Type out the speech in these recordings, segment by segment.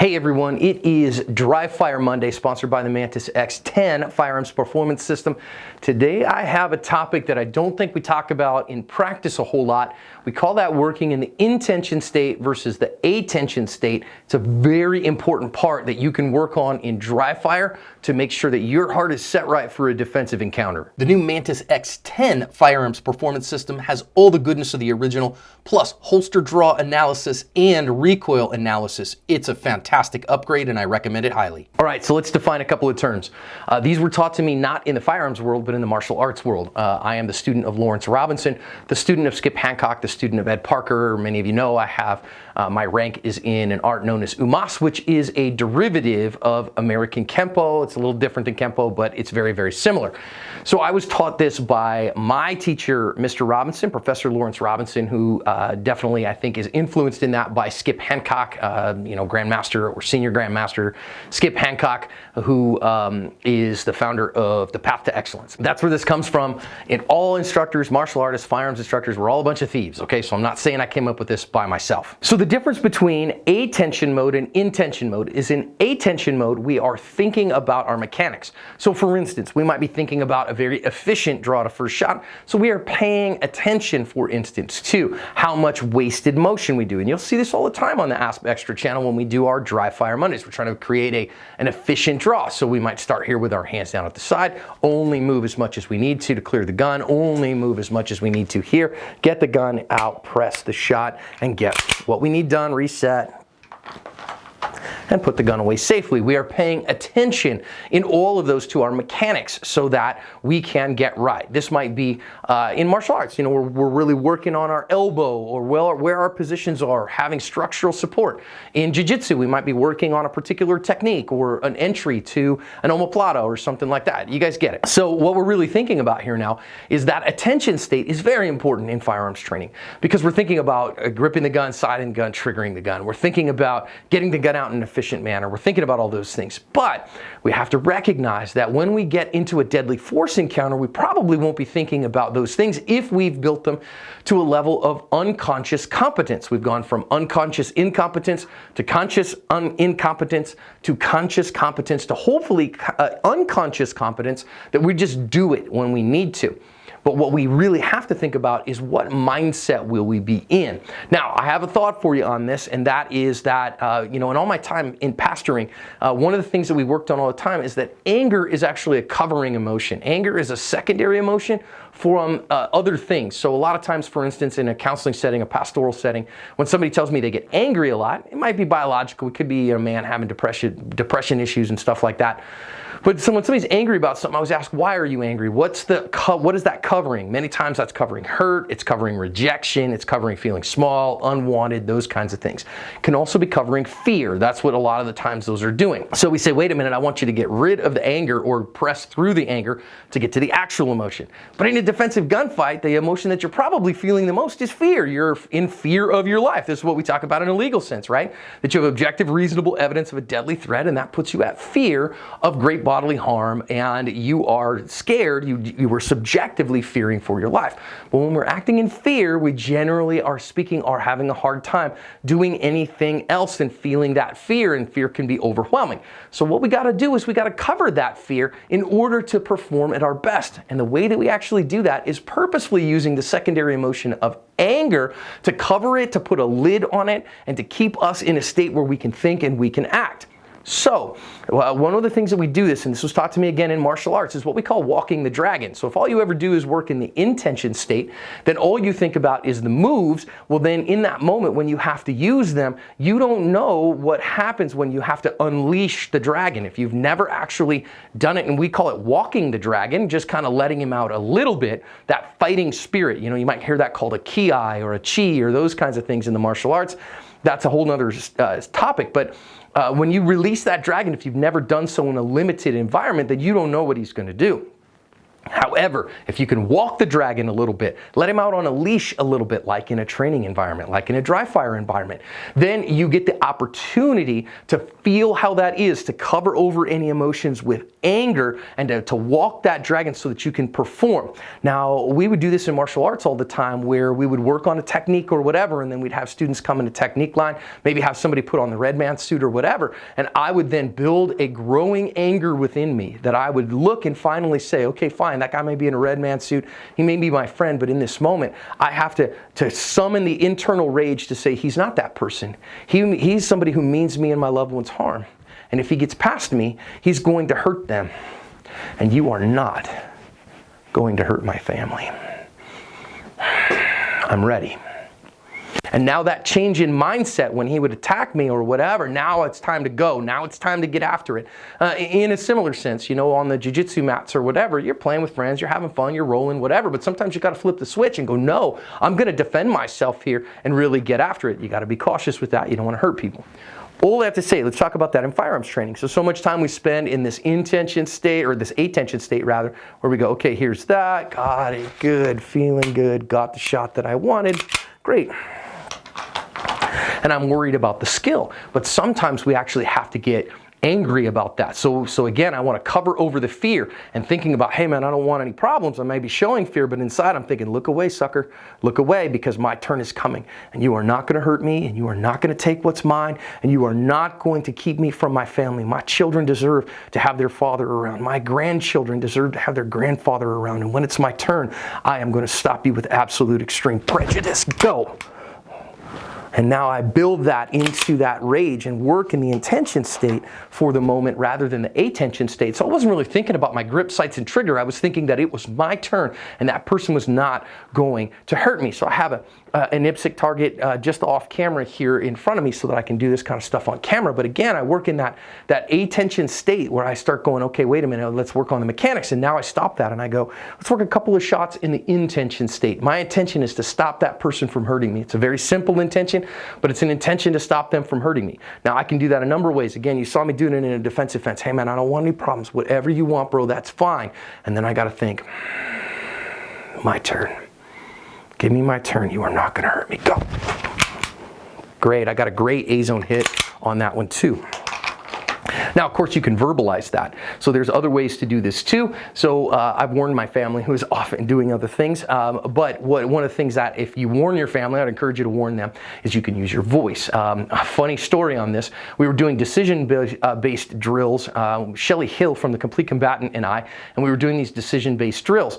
Hey everyone, it is Dry Fire Monday, sponsored by the Mantis X10 Firearms Performance System. Today I have a topic that I don't think we talk about in practice a whole lot. We call that working in the intention state versus the attention state. It's a very important part that you can work on in dry fire to make sure that your heart is set right for a defensive encounter. The new Mantis X10 Firearms Performance System has all the goodness of the original, plus holster draw analysis and recoil analysis. It's a fantastic upgrade and I recommend it highly. All right, so let's define a couple of terms. These were taught to me not in the firearms world, but in the martial arts world. I am the student of Lawrence Robinson, the student of Skip Hancock, the student of Ed Parker. Many of you know I have my rank is in an art known as Umas, which is a derivative of American Kempo. It's a little different than Kempo, but it's very, very similar. So I was taught this by my teacher, Mr. Robinson, Professor Lawrence Robinson, who definitely I think is influenced in that by Skip Hancock, Grandmaster or Senior Grandmaster Skip Hancock, who is the founder of the Path to Excellence. That's where this comes from. And all instructors, martial artists, firearms instructors, we're all a bunch of thieves, okay? So I'm not saying I came up with this by myself. So the difference between attention mode and intention mode is in attention mode, we are thinking about our mechanics. So for instance, we might be thinking about a very efficient draw to first shot. So we are paying attention, for instance, to how much wasted motion we do. And you'll see this all the time on the Asp Extra channel when we do our Dry Fire Mondays. We're trying to create an efficient draw. So we might start here with our hands down at the side, only move as much as we need to clear the gun, only move as much as we need to here, get the gun out, press the shot, and get what we need done, reset, and put the gun away safely. We are paying attention in all of those to our mechanics so that we can get right. This might be in martial arts, we're really working on our elbow or where our positions are, having structural support. In jiu-jitsu, we might be working on a particular technique or an entry to an omoplata or something like that. You guys get it. So what we're really thinking about here now is that attention state is very important in firearms training because we're thinking about gripping the gun, siding the gun, triggering the gun. We're thinking about getting the gun out in an efficient manner. We're thinking about all those things, but we have to recognize that when we get into a deadly force encounter, we probably won't be thinking about those things if we've built them to a level of unconscious competence. We've gone from unconscious incompetence to conscious incompetence to conscious competence to hopefully unconscious competence that we just do it when we need to. But what we really have to think about is what mindset will we be in? Now, I have a thought for you on this, and that is that, in all my time in pastoring, one of the things that we worked on all the time is that anger is actually a covering emotion. Anger is a secondary emotion from other things. So a lot of times, for instance, in a counseling setting, a pastoral setting, when somebody tells me they get angry a lot, it might be biological. It could be a man having depression issues and stuff like that. But so when somebody's angry about something, I always ask, why are you angry? What is that covering? Many times that's covering hurt, it's covering rejection, it's covering feeling small, unwanted, those kinds of things. It can also be covering fear. That's what a lot of the times those are doing. So we say, wait a minute, I want you to get rid of the anger or press through the anger to get to the actual emotion. But in a defensive gunfight, the emotion that you're probably feeling the most is fear. You're in fear of your life. This is what we talk about in a legal sense, right? That you have objective, reasonable evidence of a deadly threat, and that puts you at fear of great bodily harm, and you are scared, you were subjectively fearing for your life. But when we're acting in fear, we generally are having a hard time doing anything else than feeling that fear, and fear can be overwhelming. So what we got to do is we got to cover that fear in order to perform at our best. And the way that we actually do that is purposefully using the secondary emotion of anger to cover it, to put a lid on it, and to keep us in a state where we can think and we can act. So, one of the things that we do this, and this was taught to me again in martial arts, is what we call walking the dragon. So if all you ever do is work in the intention state, then all you think about is the moves. Well, then in that moment when you have to use them, you don't know what happens when you have to unleash the dragon. If you've never actually done it, and we call it walking the dragon, just kind of letting him out a little bit, that fighting spirit, you might hear that called a ki or a chi or those kinds of things in the martial arts. That's a whole nother topic, but when you release that dragon, if you've never done so in a limited environment, then you don't know what he's going to do. However, if you can walk the dragon a little bit, let him out on a leash a little bit, like in a training environment, like in a dry fire environment, then you get the opportunity to feel how that is, to cover over any emotions with anger and to walk that dragon so that you can perform. Now, we would do this in martial arts all the time where we would work on a technique or whatever, and then we'd have students come in a technique line, maybe have somebody put on the red man suit or whatever, and I would then build a growing anger within me that I would look and finally say, okay, fine, that guy may be in a red man suit, he may be my friend, but in this moment, I have to summon the internal rage to say he's not that person. He's somebody who means me and my loved ones harm. And if he gets past me, he's going to hurt them. And you are not going to hurt my family. I'm ready. And now that change in mindset when he would attack me or whatever, now it's time to go. Now it's time to get after it. In a similar sense, you know, on the jiu-jitsu mats or whatever, you're playing with friends, you're having fun, you're rolling, whatever. But sometimes you got to flip the switch and go, no, I'm going to defend myself here and really get after it. You got to be cautious with that. You don't want to hurt people. All I have to say, let's talk about that in firearms training. So much time we spend in this intention state, or this attention state rather, where we go, okay, here's that, got it, good, feeling good, got the shot that I wanted, great. And I'm worried about the skill. But sometimes we actually have to get angry about that. So again, I want to cover over the fear and thinking about, hey man, I don't want any problems. I may be showing fear, but inside I'm thinking, look away, sucker. Look away, because my turn is coming. And you are not going to hurt me, and you are not going to take what's mine, and you are not going to keep me from my family. My children deserve to have their father around. My grandchildren deserve to have their grandfather around. And when it's my turn, I am going to stop you with absolute extreme prejudice. Go. And now I build that into that rage and work in the intention state for the moment rather than the attention state. So I wasn't really thinking about my grip, sights, and trigger. I was thinking that it was my turn and that person was not going to hurt me. So I have an IPSC target just off camera here in front of me so that I can do this kind of stuff on camera. But again, I work in that attention state where I start going, okay, wait a minute, let's work on the mechanics. And now I stop that and I go, let's work a couple of shots in the intention state. My intention is to stop that person from hurting me. It's a very simple intention, but it's an intention to stop them from hurting me. Now I can do that a number of ways. Again, you saw me doing it in a defensive fence. Hey man, I don't want any problems. Whatever you want, bro, that's fine. And then I got to think, my turn. Give me my turn. You are not going to hurt me. Go. Great. I got a great A-zone hit on that one too. Now, of course, you can verbalize that. So there's other ways to do this too. So I've warned my family, who is often doing other things. But one of the things that if you warn your family, I'd encourage you to warn them, is you can use your voice. A funny story on this. We were doing decision-based drills, Shelley Hill from The Complete Combatant and we were doing these decision-based drills.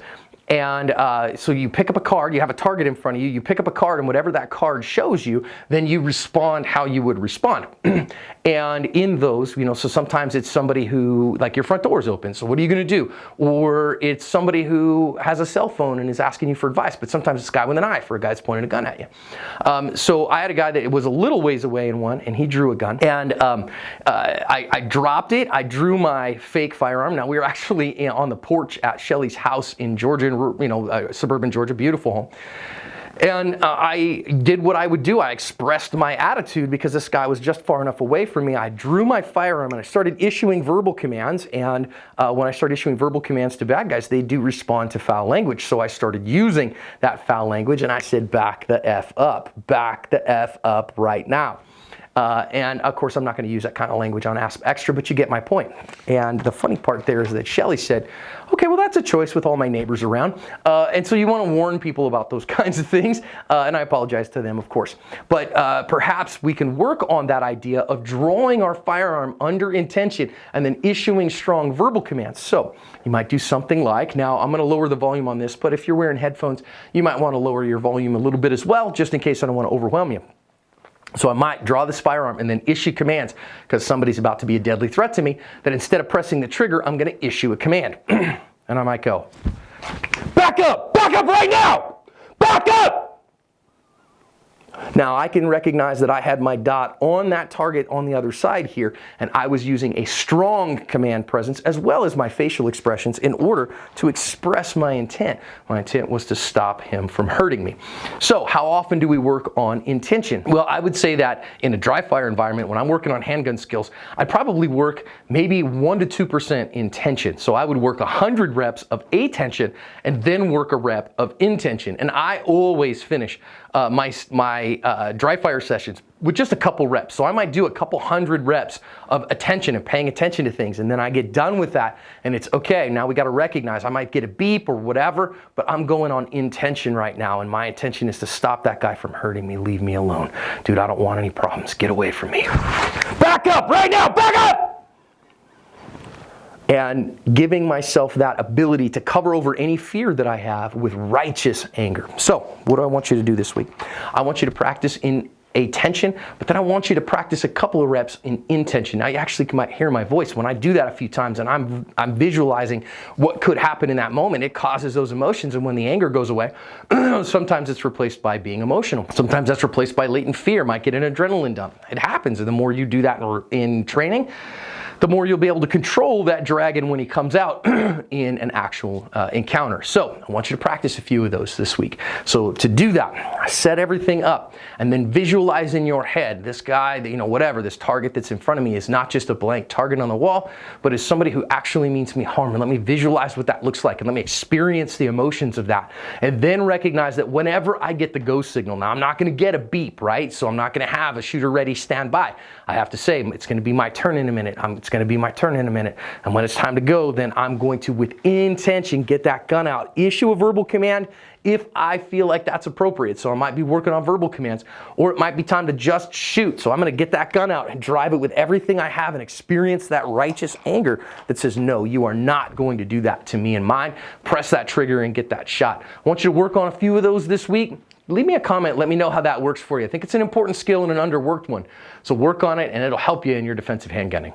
And so you pick up a card, you have a target in front of you, you pick up a card, and whatever that card shows you, then you respond how you would respond. And in those, you know, so sometimes it's somebody who, like your front door is open, so what are you going to do? Or it's somebody who has a cell phone and is asking you for advice, but sometimes it's a guy with a knife or a guy that's pointing a gun at you. So I had a guy that was a little ways away in one, and he drew a gun. And I dropped it, I drew my fake firearm. Now we were actually on the porch at Shelley's house in Georgia, you know, suburban Georgia, beautiful home. And I did what I would do. I expressed my attitude because this guy was just far enough away from me. I drew my firearm and I started issuing verbal commands. And when I started issuing verbal commands to bad guys, they do respond to foul language. So I started using that foul language and I said, back the F up, back the F up right now. And of course, I'm not going to use that kind of language on Ask Extra, but you get my point. And the funny part there is that Shelley said, okay, well, that's a choice with all my neighbors around. And so you want to warn people about those kinds of things. And I apologize to them, of course. But perhaps we can work on that idea of drawing our firearm under intention and then issuing strong verbal commands. So you might do something like, now I'm going to lower the volume on this, but if you're wearing headphones, you might want to lower your volume a little bit as well, just in case I don't want to overwhelm you. So I might draw this firearm and then issue commands because somebody's about to be a deadly threat to me, that instead of pressing the trigger, I'm going to issue a command. And I might go, back up right now, back up. Now I can recognize that I had my dot on that target on the other side here, and I was using a strong command presence as well as my facial expressions in order to express my intent. My intent was to stop him from hurting me. So how often do we work on intention? Well, I would say that in a dry fire environment, when I'm working on handgun skills, I probably work maybe 1 to 2% intention. So I would work 100 reps of attention and then work a rep of intention. And I always finish my dry fire sessions with just a couple reps. So I might do a couple hundred reps of attention and paying attention to things, and then I get done with that and it's okay. Now we got to recognize I might get a beep or whatever, but I'm going on intention right now, and my intention is to stop that guy from hurting me. Leave me alone. Dude, I don't want any problems. Get away from me. Back up right now. Back up! And giving myself that ability to cover over any fear that I have with righteous anger. So what do I want you to do this week? I want you to practice in attention, but then I want you to practice a couple of reps in intention. Now you actually might hear my voice when I do that a few times, and I'm visualizing what could happen in that moment. It causes those emotions, and when the anger goes away, sometimes it's replaced by being emotional. Sometimes that's replaced by latent fear. Might get an adrenaline dump. It happens, and the more you do that in training, the more you'll be able to control that dragon when he comes out in an actual encounter. So I want you to practice a few of those this week. So to do that, set everything up and then visualize in your head this guy, whatever, this target that's in front of me is not just a blank target on the wall, but is somebody who actually means me harm. And let me visualize what that looks like, and let me experience the emotions of that. And then recognize that whenever I get the go signal, now I'm not going to get a beep, right? So I'm not going to have a shooter ready, stand by. I have to say, it's going to be my turn in a minute. It's going to be my turn in a minute. And when it's time to go, then I'm going to, with intention, get that gun out, issue a verbal command if I feel like that's appropriate. So I might be working on verbal commands, or it might be time to just shoot. So I'm going to get that gun out and drive it with everything I have and experience that righteous anger that says, no, you are not going to do that to me and mine. Press that trigger and get that shot. I want you to work on a few of those this week. Leave me a comment. Let me know how that works for you. I think it's an important skill and an underworked one. So work on it, and it'll help you in your defensive handgunning.